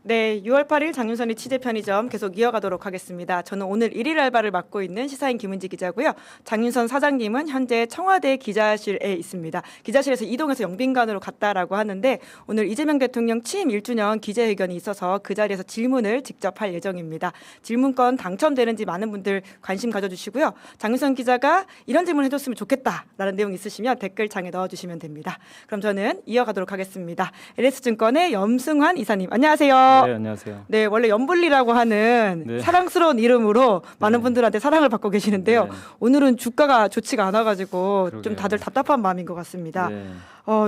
네, 6월 8일 장윤선의 취재편의점 계속 이어가도록 하겠습니다. 저는 오늘 일일 알바를 맡고 있는 시사인 김은지 기자고요. 장윤선 사장님은 현재 청와대 기자실에 있습니다. 기자실에서 이동해서 영빈관으로 갔다라고 하는데 오늘 이재명 대통령 취임 1주년 기자회견이 있어서 그 자리에서 질문을 직접 할 예정입니다. 질문권 당첨되는지 많은 분들 관심 가져주시고요. 장윤선 기자가 이런 질문 해줬으면 좋겠다라는 내용 있으시면 댓글창에 넣어주시면 됩니다. 그럼 저는 이어가도록 하겠습니다. LS증권의 염승환 이사님, 안녕하세요. 네, 안녕하세요. 네, 원래 염블리라고 하는 네. 사랑스러운 이름으로 많은 분들한테 사랑을 받고 계시는데요. 네. 오늘은 주가가 좋지가 않아가지고 좀 그러게요. 다들 답답한 마음인 것 같습니다. 네.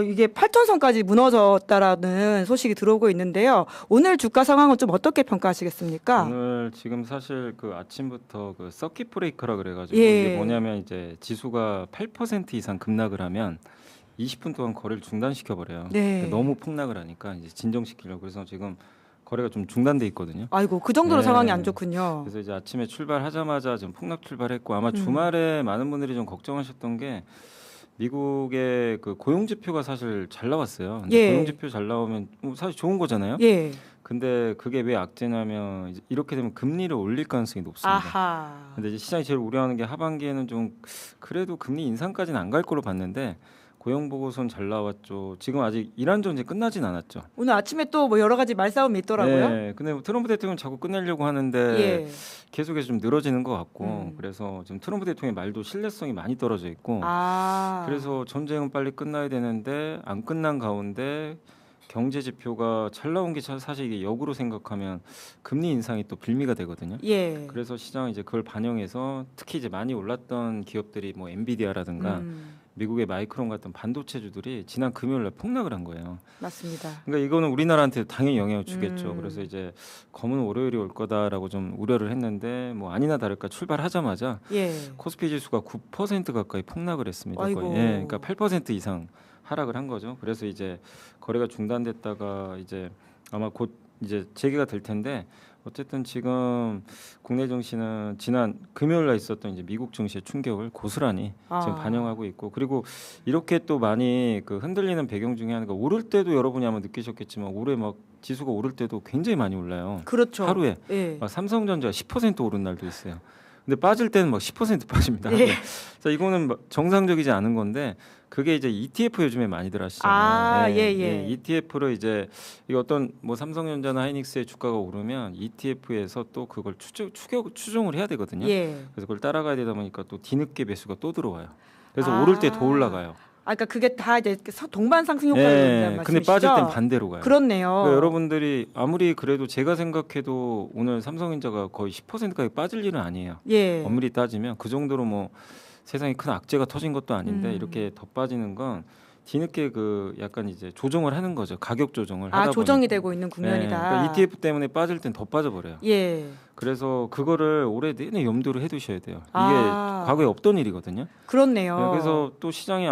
이게 8천선까지 무너졌다라는 소식이 들어오고 있는데요. 오늘 주가 상황은 좀 어떻게 평가하시겠습니까? 오늘 지금 사실 그 아침부터 그 서킷 브레이커라 그래가지고 예. 이게 뭐냐면 이제 지수가 8% 이상 급락을 하면 20분 동안 거래를 중단시켜 버려요. 네. 너무 폭락을 하니까 이제 진정시키려고 그래서 지금 거래가 좀 중단돼 있거든요. 아이고, 그 정도로 네. 상황이 안 좋군요. 그래서 이제 아침에 출발하자마자 좀 폭락 출발했고 아마 주말에 많은 분들이 좀 걱정하셨던 게 미국의 그 고용 지표가 사실 잘 나왔어요. 근데 예. 고용 지표 잘 나오면 사실 좋은 거잖아요. 예. 근데 그게 왜 악재냐면 이제 이렇게 되면 금리를 올릴 가능성이 높습니다. 아하. 근데 이제 시장이 제일 우려하는 게 하반기에는 좀 그래도 금리 인상까지는 안 갈 거로 봤는데 고용 보고서는 잘 나왔죠. 지금 아직 이란 전쟁 끝나진 않았죠. 오늘 아침에 또 뭐 여러 가지 말싸움이 있더라고요. 네. 근데 트럼프 대통령 자꾸 끝내려고 하는데 예. 계속해서 좀 늘어지는 것 같고 그래서 지금 트럼프 대통령의 말도 신뢰성이 많이 떨어져 있고 그래서 전쟁은 빨리 끝나야 되는데 안 끝난 가운데 경제 지표가 잘 나온 게 사실 이게 역으로 생각하면 금리 인상이 또 빌미가 되거든요. 예. 그래서 시장은 이제 그걸 반영해서 특히 이제 많이 올랐던 기업들이 뭐 엔비디아라든가 미국의 마이크론 같은 반도체주들이 지난 금요일 날 폭락을 한 거예요. 맞습니다. 그러니까 이거는 우리나라한테 당연히 영향을 주겠죠. 그래서 이제 검은 월요일이 올 거다라고 좀 우려를 했는데 뭐 아니나 다를까 출발하자마자 예. 코스피 지수가 9% 가까이 폭락을 했습니다. 거의. 아이고. 예, 그러니까 8% 이상 하락을 한 거죠. 그래서 이제 거래가 중단됐다가 이제 아마 곧 이제 재개가 될 텐데 어쨌든 지금 국내 증시는 지난 금요일 날 있었던 이제 미국 증시의 충격을 고스란히 지금 반영하고 있고 그리고 이렇게 또 많이 그 흔들리는 배경 중에 하나가 오를 때도 여러분이 아마 느끼셨겠지만 올해 막 지수가 오를 때도 굉장히 많이 올라요. 그렇죠. 하루에 예. 막 삼성전자 10% 오른 날도 있어요. 근데 빠질 때는 막 10% 빠집니다. 예. 자, 이거는 정상적이지 않은 건데 그게 이제 ETF 요즘에 많이들 하시잖아요. 예. ETF를 이제 이 어떤 뭐 삼성전자나 하이닉스의 주가가 오르면 ETF에서 또 그걸 추종을 해야 되거든요. 예. 그래서 그걸 따라가야 되다 보니까 또 뒤늦게 매수가 또 들어와요. 그래서 오를 때 더 올라가요. 그러니까 그게 다 이제 동반 상승 효과를 네, 말씀이시죠? 근데 빠질 땐 반대로 가요. 그렇네요. 그러니까 여러분들이 아무리 그래도 제가 생각해도 오늘 삼성전자가 거의 10%까지 빠질 일은 아니에요. 예. 엄밀히 따지면 그 정도로 뭐 세상에 큰 악재가 터진 것도 아닌데 이렇게 더 빠지는 건 뒤늦게 그 약간 이제 조정을 하는 거죠. 가격 조정을 하다 조정이 보니까. 되고 있는 국면이다. 그러니까 ETF 때문에 빠질 땐 더 빠져버려요. 예. 그래서 그거를 올해 내내 염두를 해두셔야 돼요. 이게 과거에 없던 일이거든요. 그렇네요. 그래서 또 시장이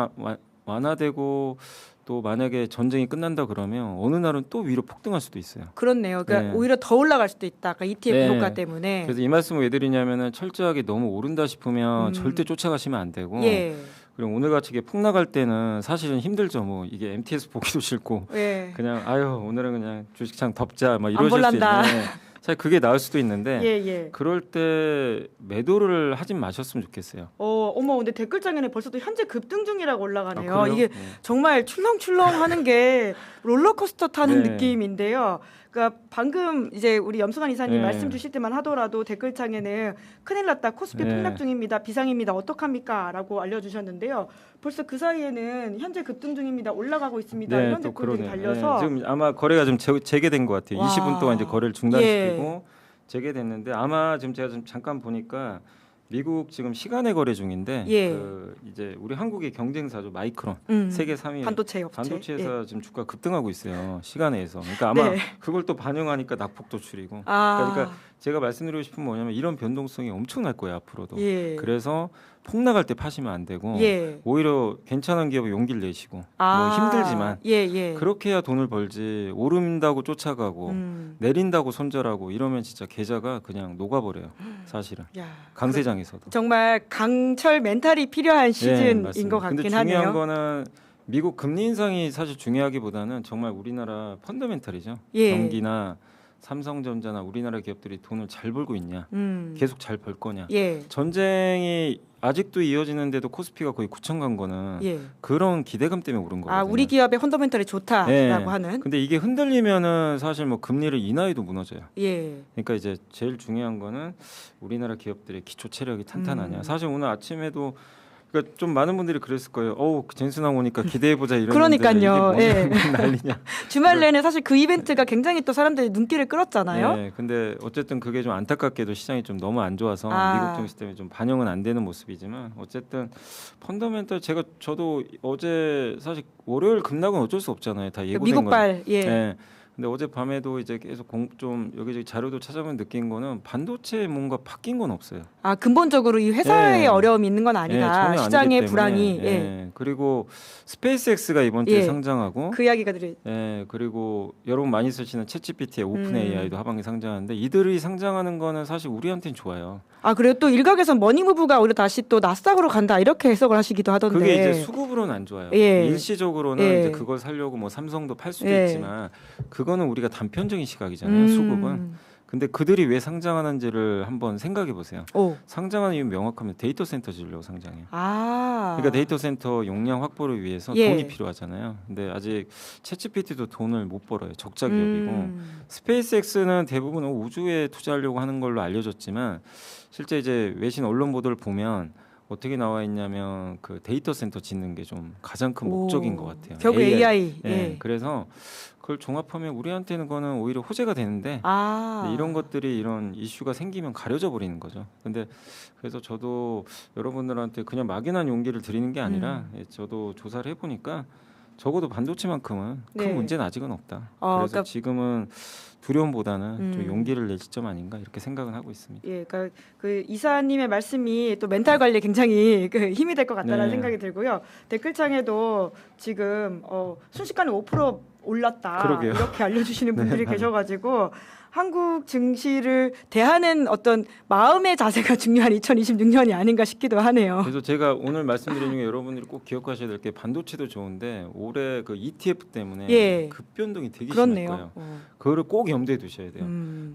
완화되고 또 만약에 전쟁이 끝난다 그러면 어느 날은 또 위로 폭등할 수도 있어요. 그렇네요. 그러니까 네. 오히려 더 올라갈 수도 있다. 그러니까 ETF 네. 효과 때문에. 그래서 이 말씀을 왜 드리냐면은 철저하게 너무 오른다 싶으면 절대 쫓아가시면 안 되고 예. 그리고 오늘같이 이게 폭락할 때는 사실은 힘들죠. 뭐 이게 MTS 보기도 싫고 예. 그냥 아유 오늘은 그냥 주식창 덮자 막 안 이러실 수 볼란다. 있는데 사실 그게 나을 수도 있는데 예. 그럴 때 매도를 하진 마셨으면 좋겠어요. 어머, 근데 댓글창에는 벌써 또 현재 급등 중이라고 올라가네요. 그래요? 이게 정말 출렁출렁하는 게 롤러코스터 타는 네. 느낌인데요. 그러니까 방금 이제 우리 염승환 이사님 네. 말씀 주실 때만 하더라도 댓글창에는 큰일 났다, 코스피 네. 폭락 중입니다, 비상입니다, 어떡합니까?라고 알려주셨는데요. 벌써 그 사이에는 현재 급등 중입니다, 올라가고 있습니다, 이런 또 댓글들이 그러네. 달려서 지금 아마 거래가 좀 재개된 것 같아요. 와. 20분 동안 이제 거래를 중단시키고 재개됐는데 아마 지금 제가 좀 잠깐 보니까 미국 지금 시간의 거래 중인데 그 이제 우리 한국의 경쟁사죠 마이크론 세계 3위 반도체 업체. 반도체에서 지금 주가 급등하고 있어요 시간에서. 그러니까 아마 그걸 또 반영하니까 낙폭도 줄이고. 그러니까 제가 말씀드리고 싶은 뭐냐면 이런 변동성이 엄청날 거예요 앞으로도. 그래서 폭락할 때 파시면 안 되고 오히려 괜찮은 기업에 용기를 내시고 뭐 힘들지만 그렇게 해야 돈을 벌지 오른다고 쫓아가고 내린다고 손절하고 이러면 진짜 계좌가 그냥 녹아버려요 사실은. 강세장에서도. 정말 강철 멘탈이 필요한 시즌인 것 같긴 근데 하네요. 중요한 거는 미국 금리 인상이 사실 중요하기보다는 정말 우리나라 펀더멘탈이죠. 경기나 삼성전자나 우리나라 기업들이 돈을 잘 벌고 있냐, 계속 잘 벌 거냐. 예. 전쟁이 아직도 이어지는데도 코스피가 거의 9천 간 거는 예. 그런 기대감 때문에 오른 거거든요. 아, 우리 기업의 펀더멘털이 좋다라고 네. 하는. 근데 이게 흔들리면은 사실 뭐 금리를 인하해도 무너져요. 예. 그러니까 이제 제일 중요한 거는 우리나라 기업들의 기초 체력이 탄탄하냐. 사실 오늘 아침에도 그러니까 좀 많은 분들이 그랬을 거예요. 젠스남 오니까 기대해 보자 이런. 그러니까요. 이게 뭔 난리냐. 주말 내내 사실 그 이벤트가 굉장히 또 사람들이 눈길을 끌었잖아요. 네, 근데 어쨌든 그게 좀 안타깝게도 시장이 좀 너무 안 좋아서 미국 증시 때문에 좀 반영은 안 되는 모습이지만 어쨌든 펀더멘털 저도 어제 사실 월요일 급락은 어쩔 수 없잖아요. 다 예고된 미국발. 예. 네. 근데 어제 밤에도 이제 계속 좀 여기저기 자료도 찾아보면 느낀 거는 반도체에 뭔가 바뀐 건 없어요. 아, 근본적으로 이 회사에 네. 어려움이 있는 건 아니다. 네, 시장의 불안이. 예. 예. 그리고 스페이스X가 이번 주에 상장하고 그 이야기가 들이. 예. 그리고 여러분 많이 쓰시는 챗GPT의 오픈 AI도 하반기 상장하는데 이들이 상장하는 거는 사실 우리한테는 좋아요. 아, 그래요? 또 일각에선 머니무브가 오히려 다시 또 나스닥으로 간다 이렇게 해석을 하시기도 하던데. 그게 이제 수급으로는 안 좋아요. 예. 일시적으로는 예. 이제 그걸 살려고 뭐 삼성도 팔 수도 예. 있지만 그거는 우리가 단편적인 시각이잖아요. 수급은. 근데 그들이 왜 상장하는지를 한번 생각해 보세요. 상장하는 이유 명확하면 데이터 센터 지으려고 상장해요. 아. 그러니까 데이터 센터 용량 확보를 위해서 예. 돈이 필요하잖아요. 근데 아직 챗GPT도 돈을 못 벌어요. 적자 기업이고 스페이스X는 대부분 우주에 투자하려고 하는 걸로 알려졌지만 실제 이제 외신 언론 보도를 보면 어떻게 나와 있냐면 그 데이터 센터 짓는 게 좀 가장 큰 목적인 것 같아요. 결국 AI. 예. 예. 그래서 그걸 종합하면 우리한테는 그거는 오히려 호재가 되는데 이런 것들이 이런 이슈가 생기면 가려져 버리는 거죠. 근데 그래서 저도 여러분들한테 그냥 막연한 용기를 드리는 게 아니라 저도 조사를 해보니까 적어도 반도체만큼은 큰 문제는 아직은 없다. 그래서 그러니까 지금은 두려움보다는 좀 용기를 낼 시점 아닌가 이렇게 생각은 하고 있습니다. 예, 그러니까 그 이사님의 말씀이 또 멘탈 관리에 굉장히 힘이 될 것 같다는 생각이 들고요. 댓글창에도 지금 순식간에 5% 올랐다. 그러게요. 이렇게 알려주시는 분들이 계셔가지고 한국 증시를 대하는 어떤 마음의 자세가 중요한 2026년이 아닌가 싶기도 하네요. 그래서 제가 오늘 말씀드린 중에 여러분들이 꼭 기억하셔야 될 게 반도체도 좋은데 올해 그 ETF 때문에 급변동이 되게 심할 거예요. 그거를 꼭 염두에 두셔야 돼요.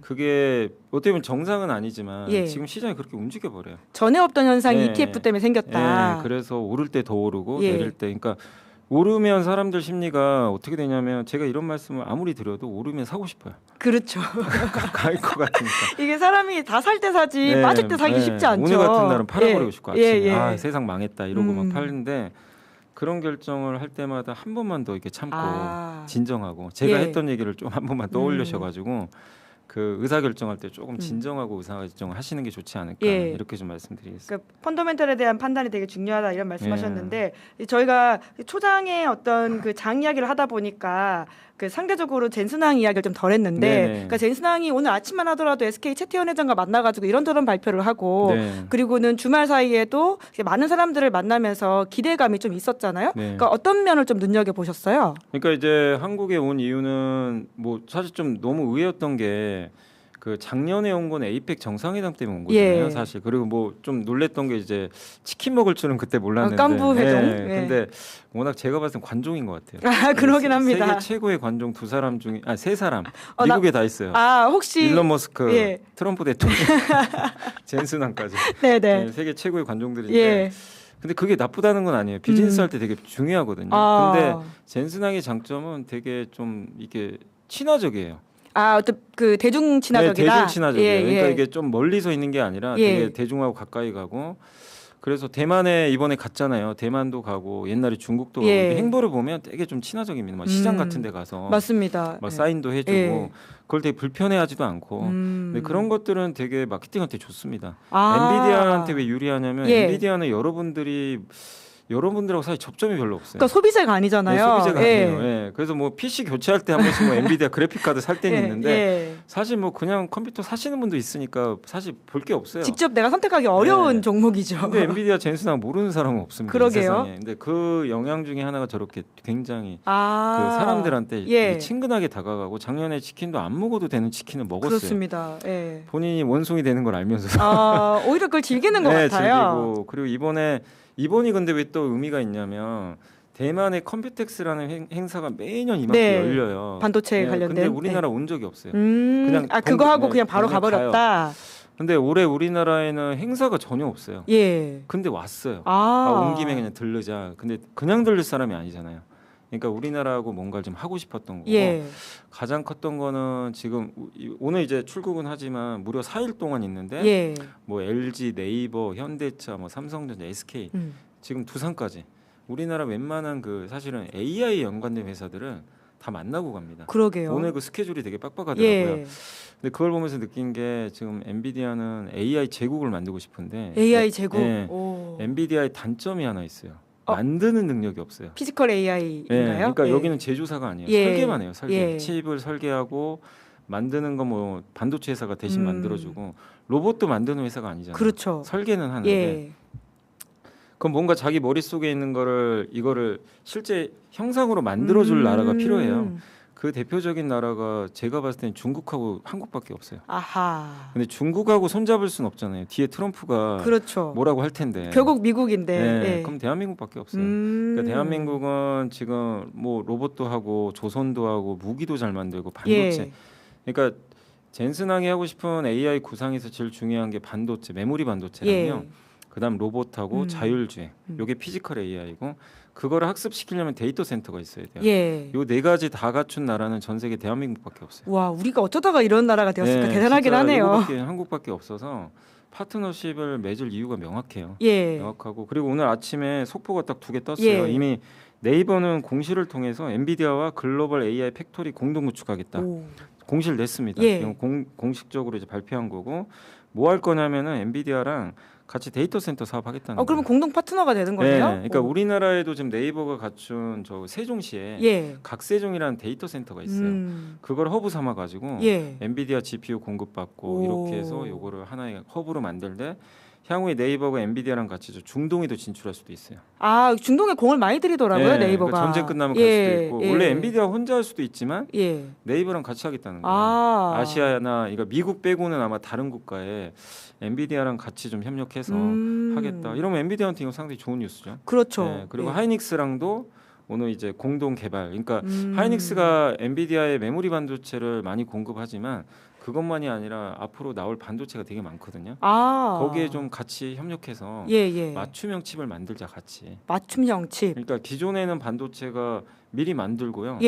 그게 어떻게 보면 정상은 아니지만 지금 시장이 그렇게 움직여 버려요. 전에 없던 현상이 ETF 때문에 생겼다. 그래서 오를 때 더 오르고 내릴 때, 그러니까 오르면 사람들 심리가 어떻게 되냐면 제가 이런 말씀을 아무리 드려도 오르면 사고 싶어요. 그렇죠. 갈 것 같으니까. 이게 사람이 다 살 때 사지 빠질 때 사기 쉽지 않죠. 오늘 같은 날은 팔아버리고 싶고 아침에 세상 망했다 이러고 막 팔는데 그런 결정을 할 때마다 한 번만 더 이렇게 참고 진정하고 제가 했던 얘기를 좀 한 번만 떠올리셔가지고 그 의사 결정할 때 조금 진정하고 의사 결정을 하시는 게 좋지 않을까 이렇게 좀 말씀드리겠습니다. 그러니까 펀더멘털에 대한 판단이 되게 중요하다 이런 말씀하셨는데 저희가 초장의 어떤 그 장 이야기를 하다 보니까 그 상대적으로 젠슨항 이야기를 좀 덜했는데, 그러니까 젠슨항이 오늘 아침만 하더라도 SK 최태원 회장과 만나가지고 이런저런 발표를 하고, 그리고는 주말 사이에도 많은 사람들을 만나면서 기대감이 좀 있었잖아요. 그러니까 어떤 면을 좀 눈여겨 보셨어요? 그러니까 이제 한국에 온 이유는 뭐 사실 좀 너무 의외였던 게. 그 작년에 온 건 에이펙 정상회담 때문에 온 거잖아요, 사실. 그리고 뭐 좀 놀랬던 게 이제 치킨 먹을 줄은 그때 몰랐는데. 깐부 회동. 근데 워낙 제가 봤을 땐 관종인 것 같아요. 그러긴 합니다. 세계 최고의 관종 세 사람 미국에 다 있어요. 혹시 일론 머스크, 트럼프 대통령, 젠슨항까지. 네네. 세계 최고의 관종들인데. 근데 그게 나쁘다는 건 아니에요. 비즈니스 할 때 되게 중요하거든요. 근데 젠슨항의 장점은 되게 좀 이게 친화적이에요. 어떤 그 대중 친화적이다. 대중 친화적이에요. 그러니까 이게 좀 멀리서 있는 게 아니라 되게 대중하고 가까이 가고. 그래서 대만에 이번에 갔잖아요. 대만도 가고 옛날에 중국도 가고 행보를 보면 되게 좀 친화적입니다. 막 시장 같은 데 가서 맞습니다. 막 사인도 해주고 그걸 되게 불편해하지도 않고 근데 그런 것들은 되게 마케팅한테 좋습니다. 엔비디아한테 왜 유리하냐면 엔비디아는 여러분들하고 사실 접점이 별로 없어요. 그러니까 소비자가 아니잖아요. 소비자가 아니에요. 그래서 뭐 PC 교체할 때 한 번씩 뭐 엔비디아 그래픽 카드 살 때는 있는데 사실 뭐 그냥 컴퓨터 사시는 분도 있으니까 사실 볼 게 없어요. 직접 내가 선택하기 어려운 종목이죠. 근데 엔비디아 젠슨항 모르는 사람은 없습니다. 그러게요. 세상에. 근데 그 영향 중에 하나가 저렇게 굉장히 그 사람들한테 친근하게 다가가고 작년에 치킨도 안 먹어도 되는 치킨을 먹었어요. 그렇습니다. 본인이 원숭이 되는 걸 알면서 오히려 그걸 즐기는 것 같아요. 즐기고 그리고 이번이 근데 왜 또 의미가 있냐면 대만의 컴퓨텍스라는 행사가 매년 이맘때 열려요. 반도체 관련된. 근데 우리나라 온 적이 없어요. 그냥 그거 하고 그냥 바로 가버렸다. 근데 올해 우리나라에는 행사가 전혀 없어요. 근데 왔어요. 온 김에 그냥 들르자. 근데 그냥 들릴 사람이 아니잖아요. 그러니까 우리나라하고 뭔가를 좀 하고 싶었던 거고 가장 컸던 거는 지금 오늘 이제 출국은 하지만 무려 4일 동안 있는데 뭐 LG, 네이버, 현대차, 뭐 삼성전자, SK 지금 두산까지 우리나라 웬만한 그 사실은 AI 연관된 회사들은 다 만나고 갑니다. 그러게요. 오늘 그 스케줄이 되게 빡빡하더라고요. 근데 그걸 보면서 느낀 게 지금 엔비디아는 AI 제국을 만들고 싶은데 AI 제국. 엔비디아의 단점이 하나 있어요. 만드는 능력이 없어요. 피지컬 AI인가요? 그러니까 여기는 제조사가 아니에요. 설계만 해요. 칩을 설계하고 만드는 거 뭐 반도체 회사가 대신 만들어주고 로봇도 만드는 회사가 아니잖아요. 그렇죠. 설계는 하는데 그럼 뭔가 자기 머릿속에 있는 이거를 실제 형상으로 만들어줄 나라가 필요해요. 그 대표적인 나라가 제가 봤을 때는 중국하고 한국밖에 없어요. 근데 중국하고 손잡을 수는 없잖아요. 뒤에 트럼프가 뭐라고 할 텐데. 결국 미국인데. 그럼 대한민국밖에 없어요. 그러니까 대한민국은 지금 뭐 로봇도 하고 조선도 하고 무기도 잘 만들고 반도체. 그러니까 젠슨항이 하고 싶은 AI 구상에서 제일 중요한 게 반도체, 메모리 반도체랑요. 그다음 로봇하고 자율주행. 요게 피지컬 AI고 그거를 학습시키려면 데이터 센터가 있어야 돼요. 요 네 가지 다 갖춘 나라는 전 세계 대한민국밖에 없어요. 와, 우리가 어쩌다가 이런 나라가 되었을까 대단하긴 하네요. 한국밖에 없어서 파트너십을 맺을 이유가 명확해요. 명확하고 그리고 오늘 아침에 속보가 딱 2개 떴어요. 이미 네이버는 공시를 통해서 엔비디아와 글로벌 AI 팩토리 공동 구축하겠다. 공시를 냈습니다. 이건 공식적으로 이제 발표한 거고 뭐 할 거냐면은 엔비디아랑 같이 데이터 센터 사업하겠다는 거예요. 그러면 공동 파트너가 되는 거네요. 그러니까 우리나라에도 지금 네이버가 갖춘 저 세종시에 각세종이라는 데이터 센터가 있어요. 그걸 허브 삼아 가지고 엔비디아 GPU 공급받고 이렇게 해서 요거를 하나의 허브로 만들되 향후에 네이버가 엔비디아랑 같이 중동에도 진출할 수도 있어요. 중동에 공을 많이 들이더라고요, 네이버가. 그러니까 전쟁 끝나면 갈 수도 있고 원래 엔비디아 혼자 할 수도 있지만 네이버랑 같이 하겠다는 거예요. 아시아나 이거 미국 빼고는 아마 다른 국가에 엔비디아랑 같이 좀 협력해서 하겠다. 이러면 엔비디아한테 이거 상당히 좋은 뉴스죠. 그렇죠. 그리고 하이닉스랑도 오늘 이제 공동 개발. 그러니까 하이닉스가 엔비디아의 메모리 반도체를 많이 공급하지만 그것만이 아니라 앞으로 나올 반도체가 되게 많거든요. 거기에 좀 같이 협력해서 맞춤형 칩을 만들자 같이. 맞춤형 칩. 그러니까 기존에는 반도체가 미리 만들고요.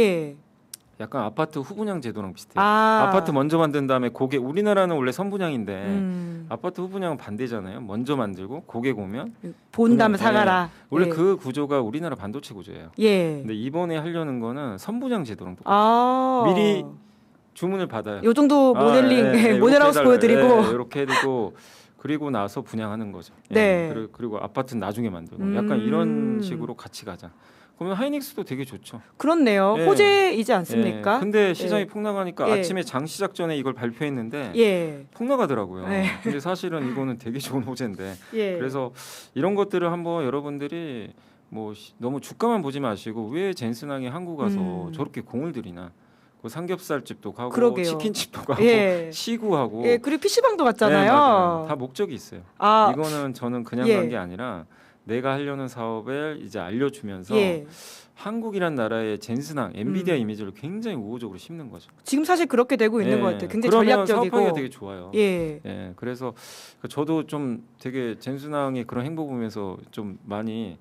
약간 아파트 후분양 제도랑 비슷해요. 아파트 먼저 만든 다음에 고객 우리나라는 원래 선분양인데 아파트 후분양은 반대잖아요. 먼저 만들고 고객 오면 본 다음에 사가라. 원래 그 구조가 우리나라 반도체 구조예요. 근데 이번에 하려는 거는 선분양 제도랑 똑같아요. 미리 주문을 받아요. 요 정도 모델링 모델하우스 보여드리고 이렇게 해두고 그리고 나서 분양하는 거죠. 그리고 아파트는 나중에 만들고 약간 이런 식으로 같이 가자. 그러면 하이닉스도 되게 좋죠. 그렇네요. 호재이지 않습니까? 근데 시장이 폭락하니까 아침에 장 시작 전에 이걸 발표했는데 폭락하더라고요. 근데 사실은 이거는 되게 좋은 호재인데 그래서 이런 것들을 한번 여러분들이 뭐 너무 주가만 보지 마시고 왜 젠슨항이 한국 가서 저렇게 공을 들이나. 그 삼겹살집도 가고 치킨집도 가고 시구하고 그리고 PC방도 갔잖아요. 다 목적이 있어요. 이거는 저는 그냥 간 게 아니라 내가 하려는 사업을 이제 알려주면서 한국이란 나라의 젠슨항, 엔비디아 이미지를 굉장히 우호적으로 심는 거죠. 지금 사실 그렇게 되고 있는 것 같아요. 굉장히 전략적이고. 사업하기가 되게 좋아요. 그래서 저도 좀 되게 젠슨항의 그런 행보 보면서 좀 많이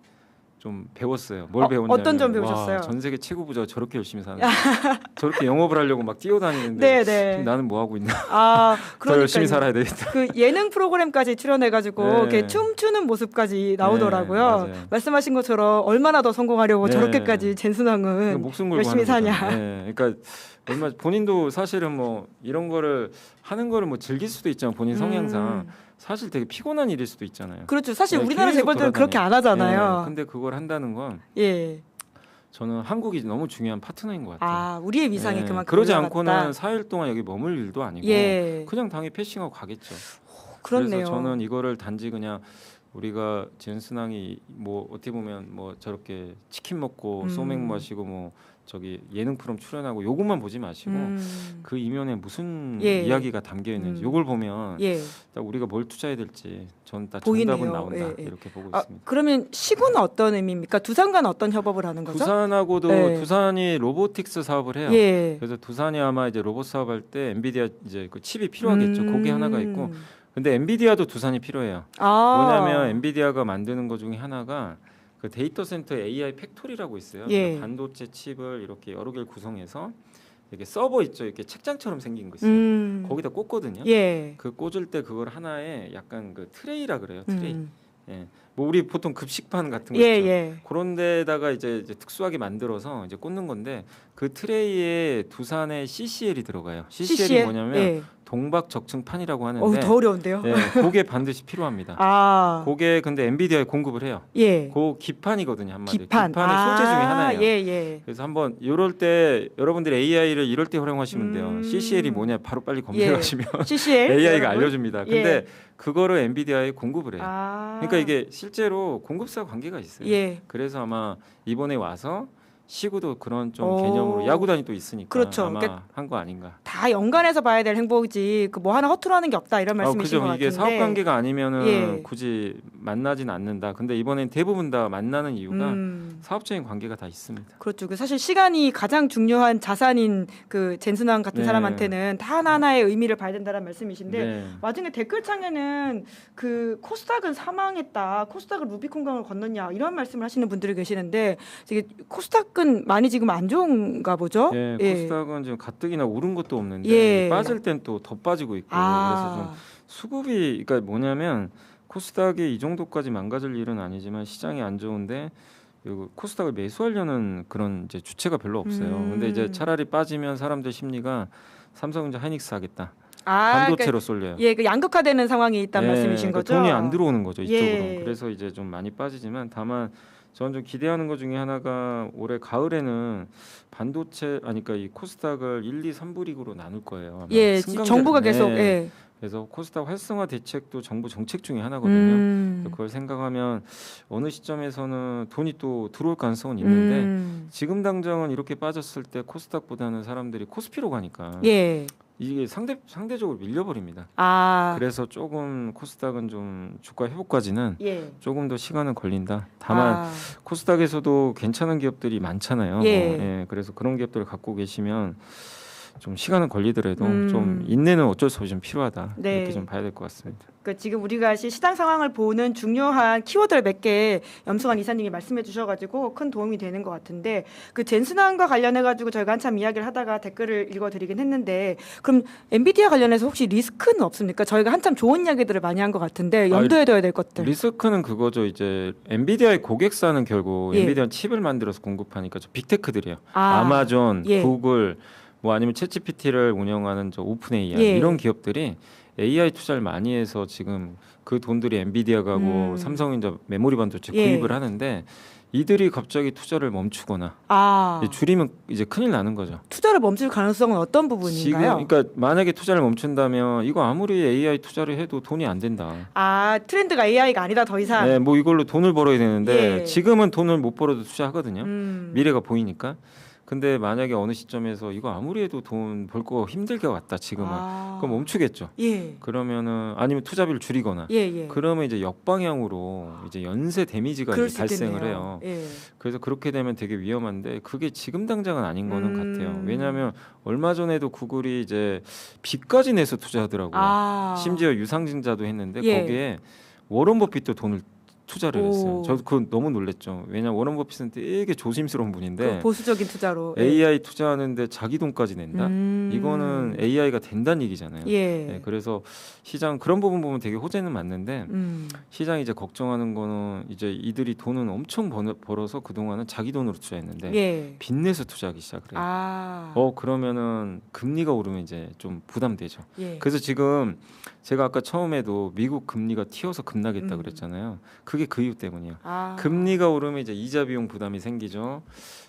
좀 배웠어요. 뭘 배웠냐면 어떤 점 배우셨어요? 전 세계 최고 부자가 저렇게 열심히 사는 저렇게 영업을 하려고 막 뛰어다니는데 지금 나는 뭐 하고 있나? 더 열심히 살아야 되겠다. 그 예능 프로그램까지 출연해가지고 이렇게 춤추는 모습까지 나오더라고요. 말씀하신 것처럼 얼마나 더 성공하려고 저렇게까지 젠슨항은 목숨 걸고 열심히 사냐? 그러니까 얼마 본인도 사실은 뭐 이런 거를 하는 거를 뭐 즐길 수도 있지만 본인 성향상 사실 되게 피곤한 일일 수도 있잖아요. 그렇죠. 사실 우리나라 재벌들은 그렇게 안 하잖아요. 근데 그걸 한다는 건 저는 한국이 너무 중요한 파트너인 것 같아요. 우리의 위상이 그만큼 그러지 올라갔다. 않고는 4일 동안 여기 머물 일도 아니고 그냥 당연히 패싱하고 가겠죠. 그렇네요. 그래서 저는 이거를 단지 그냥 우리가 젠슨항이 뭐 어떻게 보면 뭐 저렇게 치킨 먹고 소맥 마시고 뭐 저기 예능 프로그램 출연하고 요것만 보지 마시고 그 이면에 무슨 예. 이야기가 담겨 있는지 요걸 보면 예. 딱 우리가 뭘 투자해야 될지 전 다 보이네요. 정답은 나온다 예, 예. 이렇게 보고 아, 있습니다. 그러면 시구는 어떤 의미입니까? 두산과는 어떤 협업을 하는 거죠? 두산하고도 예. 두산이 로보틱스 사업을 해요. 예. 그래서 두산이 아마 이제 로봇 사업할 때 엔비디아 이제 그 칩이 필요하겠죠. 그게 하나가 있고, 근데 엔비디아도 두산이 필요해요. 뭐냐면 엔비디아가 만드는 것 중에 하나가 그 데이터 센터 AI 팩토리라고 있어요. 예. 그러니까 반도체 칩을 이렇게 여러 개를 구성해서 이렇게 서버 있죠. 이렇게 책장처럼 생긴 거 있어요. 거기다 꽂거든요. 예. 그 꽂을 때 그걸 하나의 약간 그 트레이라 그래요. 트레이. 예. 뭐 우리 보통 급식판 같은 거 있죠. 예. 그런 데다가 이제 특수하게 만들어서 이제 꽂는 건데 그 트레이에 두산의 CCL이 들어가요. CCL이 뭐냐면 예. 동박 적층판이라고 하는데 더 어려운데요. 예, 그게 반드시 필요합니다. 그게 근데 엔비디아에 공급을 해요. 예. 그 기판이거든요, 한마디로. 기판의 소재 중에 하나예요. 예. 그래서 한번 이럴 때 여러분들이 AI를 이럴 때 활용하시면 돼요. CCL이 뭐냐 바로 빨리 검색하시면 CCL AI가 여러분? 알려줍니다. 근데 그거를 엔비디아에 공급을 해요. 그러니까 이게 실제로 공급사 관계가 있어요. 예. 그래서 아마 이번에 와서 시구도 그런 좀 개념으로 야구단이 또 있으니까 그렇죠. 아마 그러니까 한 거 아닌가. 다 연관해서 봐야 될 행복이지 그 뭐 하나 허투루 하는 게 없다 이런 말씀이신 것 같은데. 이게 사업 관계가 아니면은 굳이 만나진 않는다. 근데 이번엔 대부분 다 만나는 이유가 사업적인 관계가 다 있습니다. 그렇죠. 그 사실 시간이 가장 중요한 자산인 그 젠슨왕 같은 사람한테는 다 하나하나의 의미를 봐야 된다는 말씀이신데 와중에 댓글창에는 그 코스닥은 사망했다. 코스닥은 루비콘강을 건넜냐 이런 말씀을 하시는 분들이 계시는데 되게 코스닥은 많이 지금 안 좋은가 보죠? 예, 코스닥은 지금 가뜩이나 오른 것도 없는데 빠질 땐 또 더 빠지고 있고 그래서 좀 수급이 그러니까 뭐냐면 코스닥이 이 정도까지 망가질 일은 아니지만 시장이 안 좋은데 코스닥을 매수하려는 그런 이제 주체가 별로 없어요. 근데 이제 차라리 빠지면 사람들 심리가 삼성전자 하이닉스 하겠다. 반도체로 쏠려요. 그 양극화되는 상황이 있다는 말씀이신 거죠? 돈이 안 들어오는 거죠 이쪽으로. 그래서 이제 좀 많이 빠지지만 다만 저는 좀 기대하는 것 중에 하나가 올해 가을에는 반도체 그러니까 이 코스닥을 1, 2, 3부 리그로 나눌 거예요. 정부가 계속 그래서 코스닥 활성화 대책도 정부 정책 중에 하나거든요. 그걸 생각하면 어느 시점에서는 돈이 또 들어올 가능성은 있는데 지금 당장은 이렇게 빠졌을 때 코스닥보다는 사람들이 코스피로 가니까 이게 상대적으로 밀려버립니다. 그래서 조금 코스닥은 좀 주가 회복까지는 조금 더 시간은 걸린다. 다만 코스닥에서도 괜찮은 기업들이 많잖아요. 그래서 그런 기업들을 갖고 계시면 좀 시간은 걸리더라도 좀 인내는 어쩔 수 없이 좀 필요하다. 이렇게 좀 봐야 될 것 같습니다. 그러니까 지금 우리가 시장 상황을 보는 중요한 키워드를 몇 개 염승환 이사님이 말씀해 주셔가지고 큰 도움이 되는 것 같은데 그 젠슨왕과 관련해가지고 저희가 한참 이야기를 하다가 댓글을 읽어드리긴 했는데 그럼 엔비디아 관련해서 혹시 리스크는 없습니까? 저희가 한참 좋은 이야기들을 많이 한 것 같은데 염두해둬야 될 것들. 리스크는 그거죠. 이제 엔비디아의 고객사는 결국 엔비디아 칩을 만들어서 공급하니까 저 빅테크들이에요. 아마존, 구글 뭐 아니면 챗GPT를 운영하는 저 오픈 AI 이런 기업들이 AI 투자를 많이 해서 지금 그 돈들이 엔비디아가 하고 삼성전자 메모리 반도체 구입을 하는데 이들이 갑자기 투자를 멈추거나 줄이면 이제 큰일 나는 거죠. 투자를 멈출 가능성은 어떤 부분인가요? 지금 그러니까 만약에 투자를 멈춘다면 이거 아무리 AI 투자를 해도 돈이 안 된다. 트렌드가 AI가 아니다 더 이상. 네, 뭐 이걸로 돈을 벌어야 되는데 지금은 돈을 못 벌어도 투자하거든요. 미래가 보이니까. 근데 만약에 어느 시점에서 이거 아무리 해도 돈 벌 거 힘들 것 같다 지금은 그럼 멈추겠죠. 그러면은 아니면 투자비를 줄이거나 그러면 이제 역방향으로 이제 연쇄 데미지가 이제 발생을 해요. 그래서 그렇게 되면 되게 위험한데 그게 지금 당장은 아닌 거는 같아요. 왜냐하면 얼마 전에도 구글이 이제 빚까지 내서 투자하더라고요. 심지어 유상증자도 했는데 거기에 워런 버핏도 돈을 투자를 했어요. 저도 그건 너무 놀랬죠. 왜냐하면 워런 버핏은 되게 조심스러운 분인데 보수적인 투자로 AI 투자하는데 자기 돈까지 낸다? 이거는 AI가 된다는 얘기잖아요. 그래서 시장 그런 부분 보면 되게 호재는 맞는데 시장이 이제 걱정하는 거는 이제 이들이 돈은 엄청 벌어서 그동안은 자기 돈으로 투자했는데 빚내서 투자하기 시작을 해요. 그러면은 금리가 오르면 이제 좀 부담되죠. 그래서 지금 제가 아까 처음에도 미국 금리가 튀어서 급락했다 그랬잖아요. 그게 그 이유 때문이에요. 금리가 오르면 이제 이자 비용 부담이 생기죠.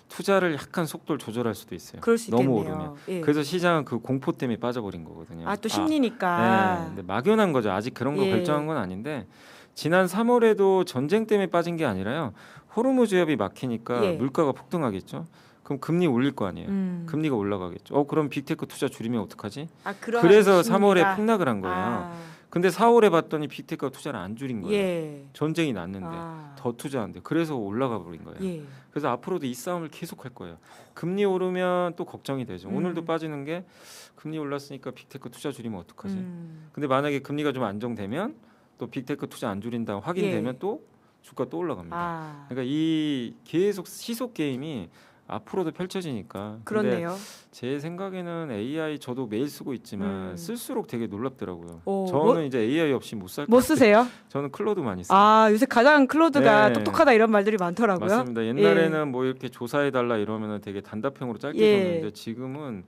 투자를 약간 속도를 조절할 수도 있어요. 그럴 수 너무 있겠네요. 오르면. 그래서 시장은 그 공포 때문에 빠져버린 거거든요. 또 심리니까. 근데 막연한 거죠. 아직 그런 거 결정한 건 아닌데 지난 3월에도 전쟁 때문에 빠진 게 아니라요. 호르무즈 해협이 막히니까 물가가 폭등하겠죠. 그럼 금리 올릴 거 아니에요. 금리가 올라가겠죠. 그럼 빅테크 투자 줄이면 어떡하지? 심리가. 그래서 3월에 폭락을 한 거예요. 근데 4월에 봤더니 빅테크가 투자를 안 줄인 거예요. 예. 전쟁이 났는데 더 투자한대. 그래서 올라가 버린 거예요. 예. 그래서 앞으로도 이 싸움을 계속할 거예요. 금리 오르면 또 걱정이 되죠. 오늘도 빠지는 게 금리 올랐으니까 빅테크 투자 줄이면 어떡하지? 근데 만약에 금리가 좀 안정되면 또 빅테크 투자 안 줄인다 확인되면 예. 또 주가 또 올라갑니다. 그러니까 이 계속 시속 게임이 앞으로도 펼쳐지니까. 그렇네요. 제 생각에는 AI 저도 매일 쓰고 있지만 쓸수록 되게 놀랍더라고요. 오, 저는 이제 AI 없이 못 살 것 뭐 같아요. 쓰세요? 저는 클로드 많이 써요. 요새 가장 클로드가 네. 똑똑하다 이런 말들이 많더라고요. 맞습니다. 옛날에는 뭐 이렇게 조사해 달라 이러면은 되게 단답형으로 짧게 썼는데 지금은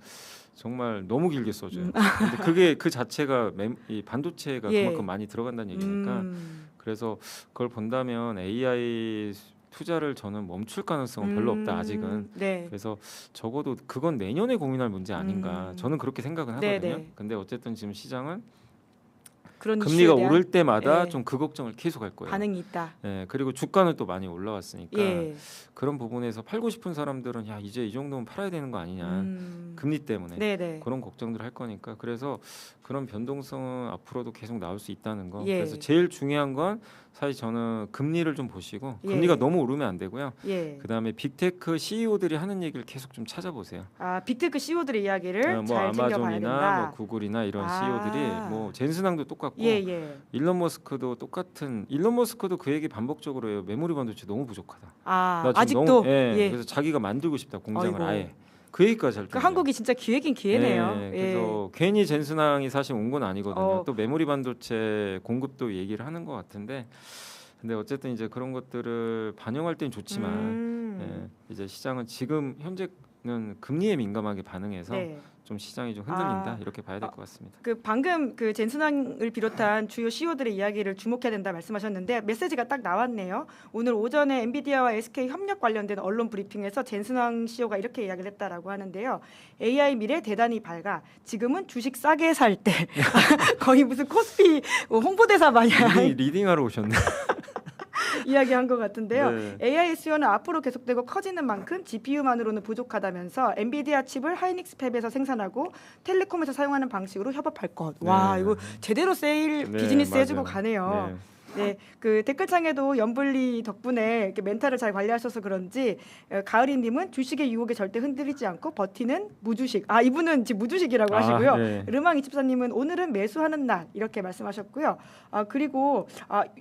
정말 너무 길게 써줘요. 근데 그게 그 자체가 이 반도체가 그만큼 많이 들어간다는 얘기니까 그래서 그걸 본다면 AI 투자를 저는 멈출 가능성은 별로 없다 아직은. 네. 그래서 적어도 그건 내년에 고민할 문제 아닌가. 저는 그렇게 생각은 하거든요. 네네. 근데 어쨌든 지금 시장은 그런 금리가 오를 때마다 예. 좀 그 걱정을 계속 할 거예요. 반응이 있다. 예, 그리고 주가는 또 많이 올라왔으니까 예. 그런 부분에서 팔고 싶은 사람들은 야 이제 이 정도면 팔아야 되는 거 아니냐. 금리 때문에 네네. 그런 걱정들 할 거니까 그래서 그런 변동성은 앞으로도 계속 나올 수 있다는 거. 예. 그래서 제일 중요한 건 사실 저는 금리를 좀 보시고 금리가 너무 오르면 안 되고요. 그다음에 빅테크 CEO들이 하는 얘기를 계속 좀 찾아보세요. 빅테크 CEO들의 이야기를 뭐 잘 챙겨봐야 된다. 아마존이나 뭐 구글이나 이런 CEO들이 뭐 젠슨왕도 똑같고 일론 머스크도 똑같은. 일론 머스크도 그 얘기 반복적으로 해요. 메모리 반도체 너무 부족하다. 나 지금 아직도 너무, 그래서 자기가 만들고 싶다 공장을 아예. 그 얘기까지 할 정도예요. 한국이 진짜 기회긴 기회네요. 그래서 괜히 젠슨왕이 사실 온 건 아니거든요. 또 메모리 반도체 공급도 얘기를 하는 것 같은데, 근데 어쨌든 이제 그런 것들을 반영할 땐 좋지만 이제 시장은 지금 현재는 금리에 민감하게 반응해서 좀 시장이 좀 흔들린다 이렇게 봐야 될 것 같습니다. 방금 그 젠슨왕을 비롯한 주요 CEO들의 이야기를 주목해야 된다 말씀하셨는데 메시지가 딱 나왔네요. 오늘 오전에 엔비디아와 SK 협력 관련된 언론 브리핑에서 젠슨왕 CEO가 이렇게 이야기를 했다라고 하는데요. AI 미래 대단히 밝아. 지금은 주식 싸게 살 때. 거의 무슨 코스피 홍보대사 마냥 리딩하러 오셨네. 이야기한 것 같은데요. 네. AI 수요는 앞으로 계속되고 커지는 만큼 GPU만으로는 부족하다면서 엔비디아 칩을 하이닉스 팹에서 생산하고 텔레콤에서 사용하는 방식으로 협업할 것. 와, 이거 제대로 세일 비즈니스 해주고 가네요. 네, 그 댓글창에도 연불리 덕분에 이렇게 멘탈을 잘 관리하셔서 그런지 가을이님은 주식의 유혹에 절대 흔들리지 않고 버티는 무주식. 이분은 지금 무주식이라고 하시고요. 르망24님은 오늘은 매수하는 날 이렇게 말씀하셨고요. 그리고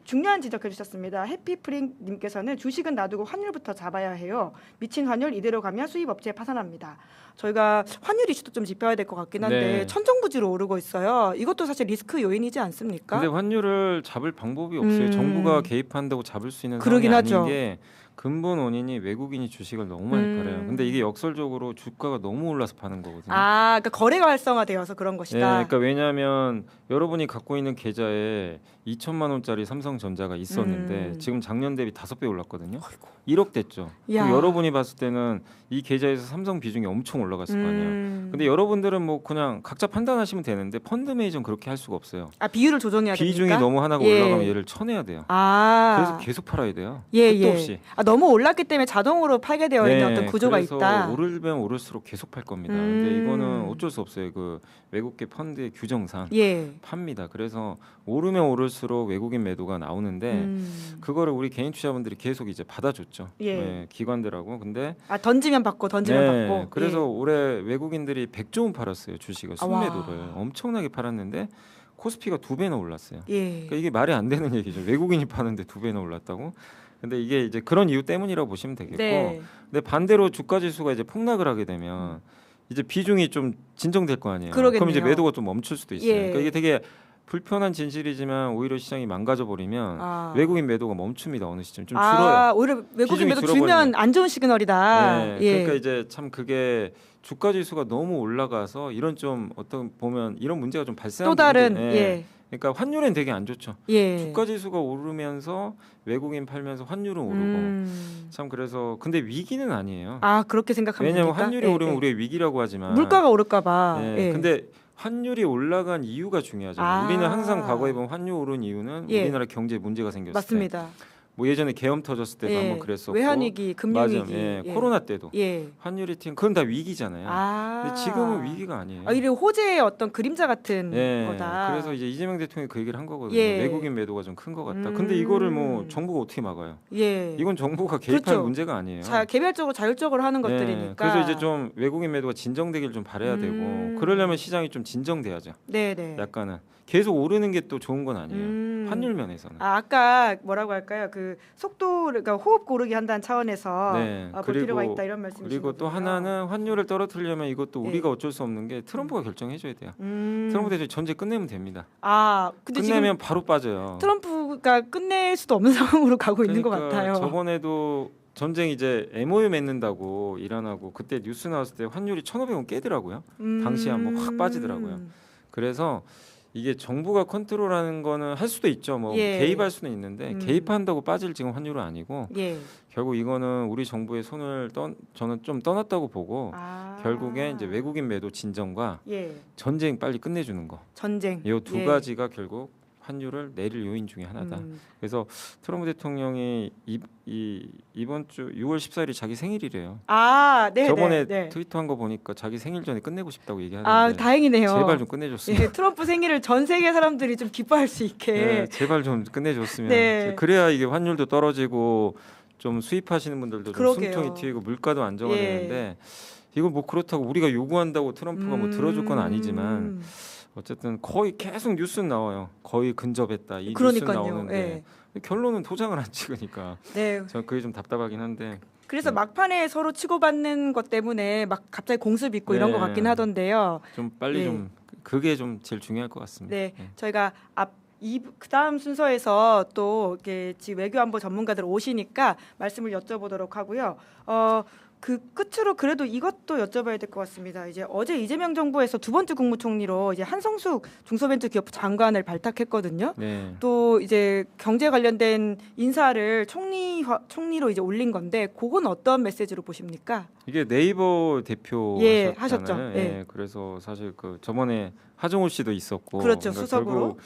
중요한 지적해 주셨습니다. 해피프링님께서는 주식은 놔두고 환율부터 잡아야 해요. 미친 환율 이대로 가면 수입 업체 파산합니다. 저희가 환율 이슈도 좀 짚어야 될 것 같긴 한데 천정부지로 오르고 있어요. 이것도 사실 리스크 요인이지 않습니까? 근데 환율을 잡을 방법이 없어요. 정부가 개입한다고 잡을 수 있는 그러긴 상황이 하죠. 아닌 게 근본 원인이 외국인이 주식을 너무 많이 팔아요. 근데 이게 역설적으로 주가가 너무 올라서 파는 거거든요. 그러니까 거래가 활성화되어서 그런 것이다. 그러니까 왜냐하면 여러분이 갖고 있는 계좌에 2천만 원짜리 삼성전자가 있었는데 지금 작년 대비 5배 올랐거든요. 1억 됐죠. 여러분이 봤을 때는 이 계좌에서 삼성 비중이 엄청 올라갔을 거 아니에요. 근데 여러분들은 뭐 그냥 각자 판단하시면 되는데 펀드 매니저는 그렇게 할 수가 없어요. 비율을 조정해야 됩니까? 비중이 너무 하나가 올라가면 얘를 쳐내야 돼요. 그래서 계속 팔아야 돼요. 끝도 없이. 너무 올랐기 때문에 자동으로 팔게 되어 있는 어떤 구조가 그래서 있다. 오르면 오를수록 계속 팔 겁니다. 근데 이거는 어쩔 수 없어요. 그 외국계 펀드의 규정상 팝니다. 그래서 오르면 오를수록 외국인 매도가 나오는데 그거를 우리 개인 투자분들이 계속 이제 받아줬죠. 기관들하고. 근데 던지면 받고 던지면 받고. 그래서 올해 외국인들이 100조 원 팔았어요. 주식을 순매도를 엄청나게 팔았는데 코스피가 2배나 올랐어요. 그러니까 이게 말이 안 되는 얘기죠. 외국인이 파는데 2배나 올랐다고. 근데 이게 이제 그런 이유 때문이라고 보시면 되겠고. 근데 반대로 주가 지수가 이제 폭락을 하게 되면 이제 비중이 좀 진정될 거 아니에요. 그럼 이제 매도가 좀 멈출 수도 있어요. 그러니까 이게 되게 불편한 진실이지만 오히려 시장이 망가져 버리면 외국인 매도가 멈춥니다. 어느 시점 좀 줄어요. 오히려 외국인 매도 줄면 안 좋은 시그널이다. 그러니까 이제 참 그게 주가 지수가 너무 올라가서 이런 좀 어떤 보면 이런 문제가 좀 발생하는 또 다른 그러니까 환율엔 되게 안 좋죠. 주가 지수가 오르면서 외국인 팔면서 환율은 오르고 참 그래서 근데 위기는 아니에요. 그렇게 생각하면 왜냐하면 환율이 오르면 우리가 위기라고 하지만 물가가 오를까봐. 근데 환율이 올라간 이유가 중요하잖아요. 우리는 항상 과거에 보면 환율 오른 이유는 우리나라 경제에 문제가 생겼을 맞습니다. 때. 뭐 예전에 계엄 터졌을 때도 한번 그랬었고 외환위기, 금융위기, 맞아, 코로나 때도 환율이 튀는 그건 다 위기잖아요. 근데 지금은 위기가 아니에요. 이래 호재의 어떤 그림자 같은 거다. 그래서 이제 이재명 대통령이 그 얘기를 한 거거든요. 외국인 매도가 좀 큰 것 같다. 근데 이거를 뭐 정부가 어떻게 막아요? 이건 정부가 개입할 그렇죠. 문제가 아니에요. 개별적으로 자율적으로 하는 것들이니까. 그래서 이제 좀 외국인 매도가 진정되길 좀 바라야 되고 그러려면 시장이 좀 진정돼야죠. 네네. 약간은 계속 오르는 게 또 좋은 건 아니에요. 환율 면에서는. 아까 뭐라고 할까요? 그 속도를 그러니까 호흡 고르기 한다는 차원에서 볼 필요가 있다 이런 말씀이시죠. 그리고 또 하나는 환율을 떨어뜨리려면 이것도 우리가 어쩔 수 없는 게 트럼프가 결정해줘야 돼요. 트럼프 대통령이 전제 끝내면 됩니다. 근데 끝내면 바로 빠져요. 트럼프가 끝낼 수도 없는 상황으로 가고 있는 것 같아요. 저번에도 전쟁 이제 MOU 맺는다고 이란하고 그때 뉴스 나왔을 때 환율이 1,500원 깨더라고요. 당시에 한번 확 빠지더라고요. 그래서 이게 정부가 컨트롤하는 거는 할 수도 있죠. 뭐 개입할 수는 있는데 개입한다고 빠질 지금 환율은 아니고 결국 이거는 우리 정부의 손을 저는 좀 떠났다고 보고 결국에 이제 외국인 매도 진정과 전쟁 빨리 끝내주는 거. 이 두 가지가 결국 환율을 내릴 요인 중에 하나다. 그래서 트럼프 대통령이 이번 주 6월 14일이 자기 생일이래요. 저번에 트위터한 거 보니까 자기 생일 전에 끝내고 싶다고 얘기하는데 다행이네요. 제발 좀 끝내줬으면. 트럼프 생일을 전 세계 사람들이 좀 기뻐할 수 있게. 제발 좀 끝내줬으면. 그래야 이게 환율도 떨어지고 좀 수입하시는 분들도 좀 숨통이 트이고 물가도 안정화 되는데 이거 뭐 그렇다고 우리가 요구한다고 트럼프가 뭐 들어줄 건 아니지만 어쨌든 거의 계속 뉴스는 나와요. 거의 근접했다 이 뉴스 나오는데 결론은 도장을 안 찍으니까 저는 그게 좀 답답하긴 한데. 그래서 막판에 서로 치고받는 것 때문에 막 갑자기 공습 있고 이런 것 같긴 하던데요. 좀 빨리 좀 그게 좀 제일 중요할 것 같습니다. 저희가 그다음 순서에서 또 이렇게 지금 외교안보 전문가들 오시니까 말씀을 여쭤보도록 하고요. 그 끝으로 그래도 이것도 여쭤봐야 될 것 같습니다. 이제 어제 이재명 정부에서 두 번째 국무총리로 이제 한성숙 중소벤처기업 장관을 발탁했거든요. 또 이제 경제 관련된 인사를 총리로 이제 올린 건데, 그건 어떤 메시지로 보십니까? 이게 네이버 대표 하셨죠. 그래서 사실 그 저번에 하정우 씨도 있었고, 그렇죠. 수석으로.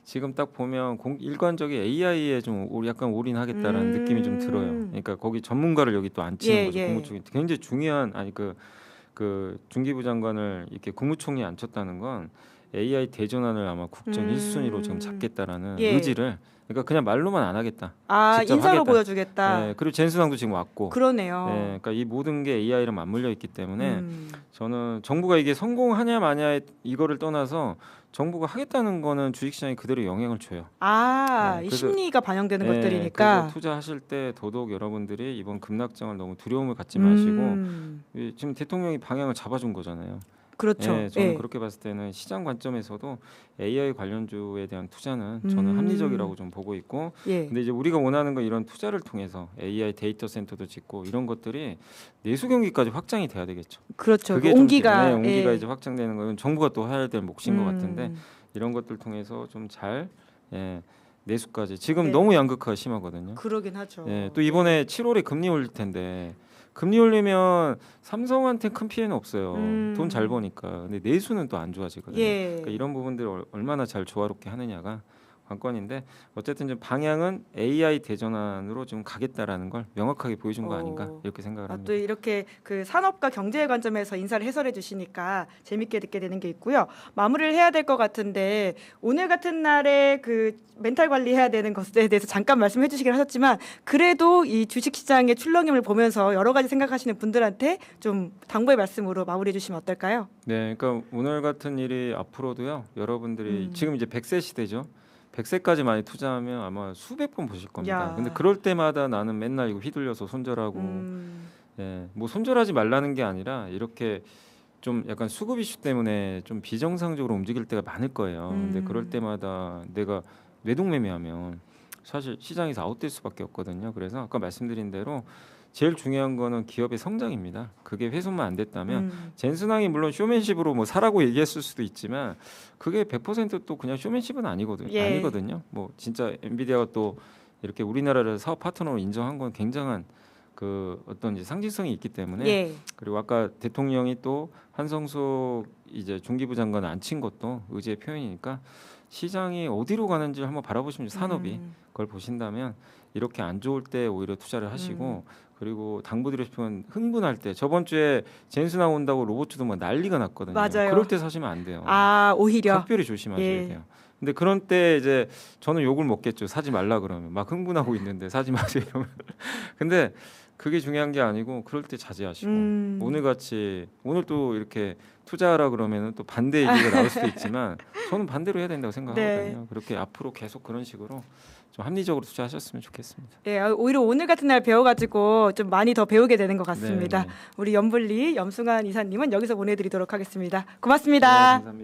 지금 딱 보면 일관적인 AI에 좀 약간 올인하겠다라는 느낌이 좀 들어요. 그러니까 거기 전문가를 여기 또 앉히는 거죠. 국무총리 굉장히 중요한 그 중기부 장관을 이렇게 국무총리에 앉혔다는 건 AI 대전환을 아마 국정 1순위로 지금 잡겠다라는 의지를. 그러니까 그냥 말로만 안 하겠다. 직접 인사로 하겠다. 보여주겠다. 그리고 젠순왕도 지금 왔고. 그러네요. 그러니까 이 모든 게 AI랑 맞물려 있기 때문에 저는 정부가 이게 성공하냐 마냐에 이거를 떠나서 정부가 하겠다는 거는 주식시장에 그대로 영향을 줘요. 이 심리가 반영되는 것들이니까. 그래서 투자하실 때 더더욱 여러분들이 이번 급락장을 너무 두려움을 갖지 마시고 지금 대통령이 방향을 잡아준 거잖아요. 그렇죠. 저는 그렇게 봤을 때는 시장 관점에서도 AI 관련주에 대한 투자는 저는 합리적이라고 좀 보고 있고, 근데 이제 우리가 원하는 건 이런 투자를 통해서 AI 데이터 센터도 짓고 이런 것들이 내수 경기까지 확장이 돼야 되겠죠. 그렇죠. 그게 온기가 이제 확장되는 건 정부가 또 해야 될 몫인 것 같은데 이런 것들 통해서 좀 잘 내수까지 지금 너무 양극화가 심하거든요. 그러긴 하죠. 또 이번에 7월에 금리 올릴 텐데. 금리 올리면 삼성한테 큰 피해는 없어요. 돈 잘 버니까. 근데 내수는 또 안 좋아지거든요. 그러니까 이런 부분들을 얼마나 잘 조화롭게 하느냐가 관건인데, 어쨌든 좀 방향은 AI 대전환으로 좀 가겠다라는 걸 명확하게 보여준 거 아닌가 이렇게 생각을 합니다. 또 이렇게 그 산업과 경제의 관점에서 인사를 해설해 주시니까 재밌게 듣게 되는 게 있고요. 마무리를 해야 될 것 같은데, 오늘 같은 날에 그 멘탈 관리해야 되는 것에 대해서 잠깐 말씀해 주시긴 하셨지만, 그래도 이 주식시장의 출렁임을 보면서 여러 가지 생각하시는 분들한테 좀 당부의 말씀으로 마무리해 주시면 어떨까요? 그러니까 오늘 같은 일이 앞으로도요. 여러분들이 지금 이제 100세 시대죠. 100세까지 많이 투자하면 아마 수백 번 보실 겁니다. 근데 그럴 때마다 나는 맨날 이거 휘둘려서 손절하고, 뭐 손절하지 말라는 게 아니라 이렇게 좀 약간 수급 이슈 때문에 좀 비정상적으로 움직일 때가 많을 거예요. 근데 그럴 때마다 내가 외동매매하면 사실 시장에서 아웃될 수밖에 없거든요. 그래서 아까 말씀드린 대로 제일 중요한 거는 기업의 성장입니다. 그게 훼손만 안 됐다면 젠슨왕이 물론 쇼맨십으로 뭐 사라고 얘기했을 수도 있지만 그게 100%또 그냥 쇼맨십은 아니거든요. 뭐 진짜 엔비디아가 또 이렇게 우리나라를 사업 파트너로 인정한 건 굉장한 그 어떤 이제 상징성이 있기 때문에 그리고 아까 대통령이 또 한성숙 이제 중기부 장관을 앉힌 것도 의지의 표현이니까 시장이 어디로 가는지 한번 바라보시면 산업이 그걸 보신다면 이렇게 안 좋을 때 오히려 투자를 하시고 그리고 당부드리고 싶은 흥분할 때 저번 주에 젠수 나온다고 로봇주도 막 난리가 났거든요. 맞아요. 그럴 때 사시면 안 돼요. 오히려 특별히 조심하셔야 돼요. 근데 그런 때 이제 저는 욕을 먹겠죠. 사지 말라 그러면 막 흥분하고 있는데 사지 마세요 이러면. 근데 그게 중요한 게 아니고 그럴 때 자제하시고 오늘 또 이렇게 투자하라 그러면은 또 반대 얘기가 나올 수도 있지만 저는 반대로 해야 된다고 생각하거든요. 네. 그렇게 앞으로 계속 그런 식으로 좀 합리적으로 투자하셨으면 좋겠습니다. 네, 오히려 오늘 같은 날 배워가지고 좀 많이 더 배우게 되는 것 같습니다. 네네. 우리 염블리 염승환 이사님은 여기서 보내드리도록 하겠습니다. 고맙습니다. 네, 감사합니다.